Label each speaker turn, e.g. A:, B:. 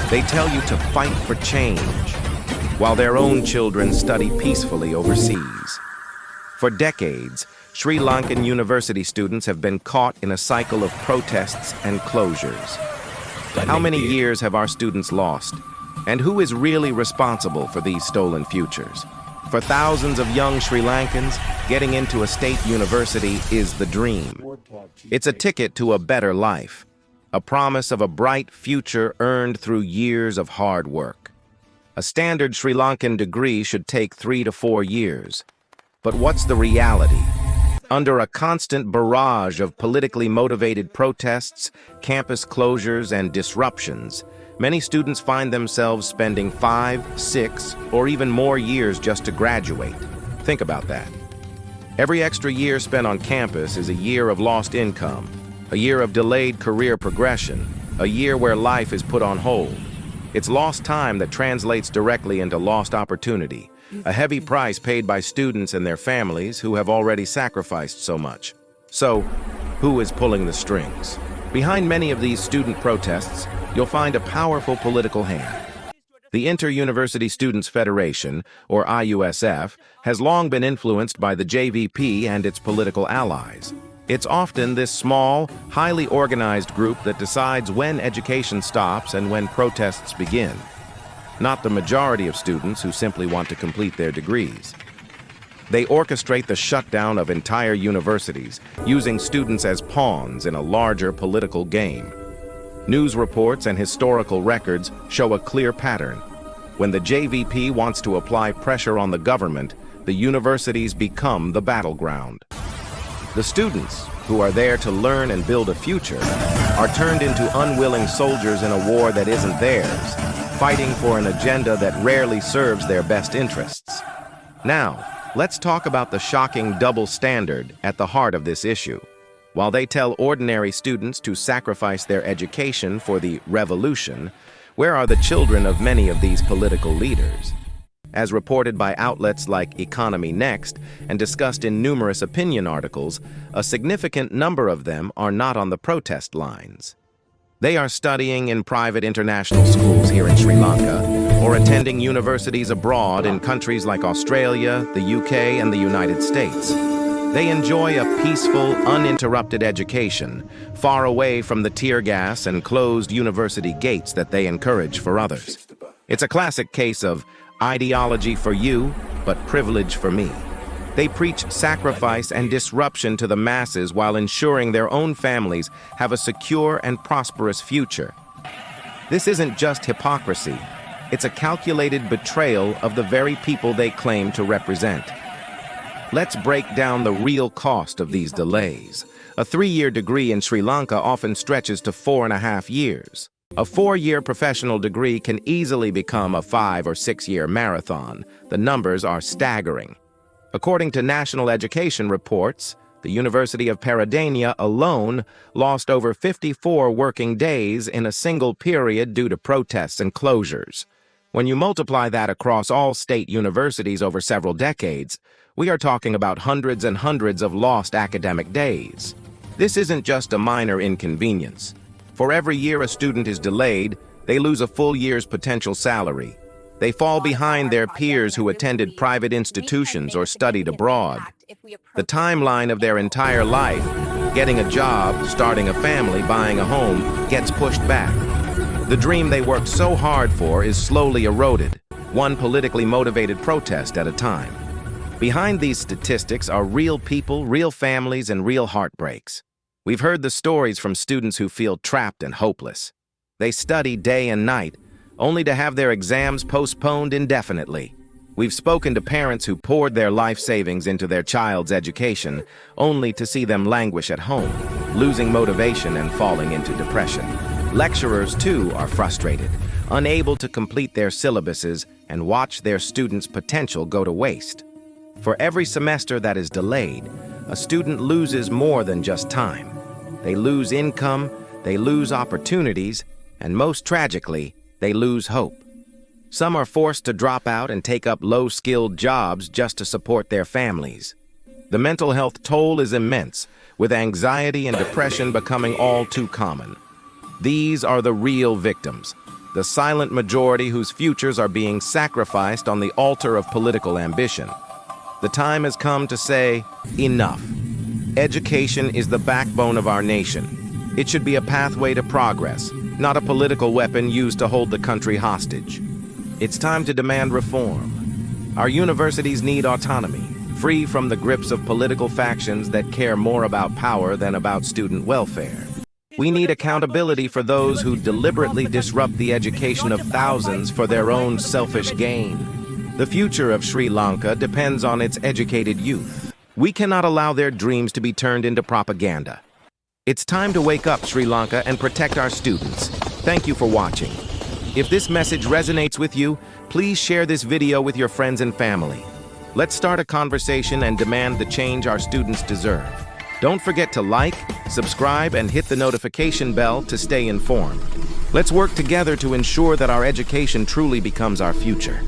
A: They tell you to fight for change, while their own children study peacefully overseas. For decades, Sri Lankan university students have been caught in a cycle of protests and closures. How many years have our students lost? And who is really responsible for these stolen futures? For thousands of young Sri Lankans, getting into a state university is the dream. It's a ticket to a better life, a promise of a bright future earned through years of hard work. A standard Sri Lankan degree should take 3 to 4 years. But what's the reality? Under a constant barrage of politically motivated protests, campus closures, and disruptions, many students find themselves spending 5, 6, or even more years just to graduate. Think about that. Every extra year spent on campus is a year of lost income, a year of delayed career progression, a year where life is put on hold. It's lost time that translates directly into lost opportunity, a heavy price paid by students and their families who have already sacrificed so much. So, who is pulling the strings? Behind many of these student protests, you'll find a powerful political hand. The Inter-University Students' Federation, or IUSF, has long been influenced by the JVP and its political allies. It's often this small, highly organized group that decides when education stops and when protests begin. Not the majority of students who simply want to complete their degrees. They orchestrate the shutdown of entire universities, using students as pawns in a larger political game. News reports and historical records show a clear pattern. When the JVP wants to apply pressure on the government, the universities become the battleground. The students, who are there to learn and build a future, are turned into unwilling soldiers in a war that isn't theirs, fighting for an agenda that rarely serves their best interests. Now, let's talk about the shocking double standard at the heart of this issue. While they tell ordinary students to sacrifice their education for the revolution, where are the children of many of these political leaders? As reported by outlets like EconomyNext and discussed in numerous opinion articles, a significant number of them are not on the protest lines. They are studying in private international schools here in Sri Lanka or attending universities abroad in countries like Australia, the UK, and the United States. They enjoy a peaceful, uninterrupted education, far away from the tear gas and closed university gates that they encourage for others. It's a classic case of ideology for you, but privilege for me. They preach sacrifice and disruption to the masses while ensuring their own families have a secure and prosperous future. This isn't just hypocrisy. It's a calculated betrayal of the very people they claim to represent. Let's break down the real cost of these delays. A 3-year degree in Sri Lanka often stretches to 4.5 years. A 4-year professional degree can easily become a 5 or 6-year marathon. The numbers are staggering. According to national education reports, the University of Peradeniya alone lost over 54 working days in a single period due to protests and closures. When you multiply that across all state universities over several decades, we are talking about hundreds and hundreds of lost academic days. This isn't just a minor inconvenience. For every year a student is delayed, they lose a full year's potential salary. They fall behind their peers who attended private institutions or studied abroad. The timeline of their entire life, getting a job, starting a family, buying a home, gets pushed back. The dream they worked so hard for is slowly eroded, one politically motivated protest at a time. Behind these statistics are real people, real families, and real heartbreaks. We've heard the stories from students who feel trapped and hopeless. They study day and night, only to have their exams postponed indefinitely. We've spoken to parents who poured their life savings into their child's education, only to see them languish at home, losing motivation and falling into depression. Lecturers, too, are frustrated, unable to complete their syllabuses and watch their students' potential go to waste. For every semester that is delayed, a student loses more than just time. They lose income, they lose opportunities, and most tragically, they lose hope. Some are forced to drop out and take up low-skilled jobs just to support their families. The mental health toll is immense, with anxiety and depression becoming all too common. These are the real victims, the silent majority whose futures are being sacrificed on the altar of political ambition. The time has come to say, enough. Education is the backbone of our nation. It should be a pathway to progress, not a political weapon used to hold the country hostage. It's time to demand reform. Our universities need autonomy, free from the grips of political factions that care more about power than about student welfare. We need accountability for those who deliberately disrupt the education of thousands for their own selfish gain. The future of Sri Lanka depends on its educated youth. We cannot allow their dreams to be turned into propaganda. It's time to wake up, Sri Lanka, and protect our students. Thank you for watching. If this message resonates with you, please share this video with your friends and family. Let's start a conversation and demand the change our students deserve. Don't forget to like, subscribe, and hit the notification bell to stay informed. Let's work together to ensure that our education truly becomes our future.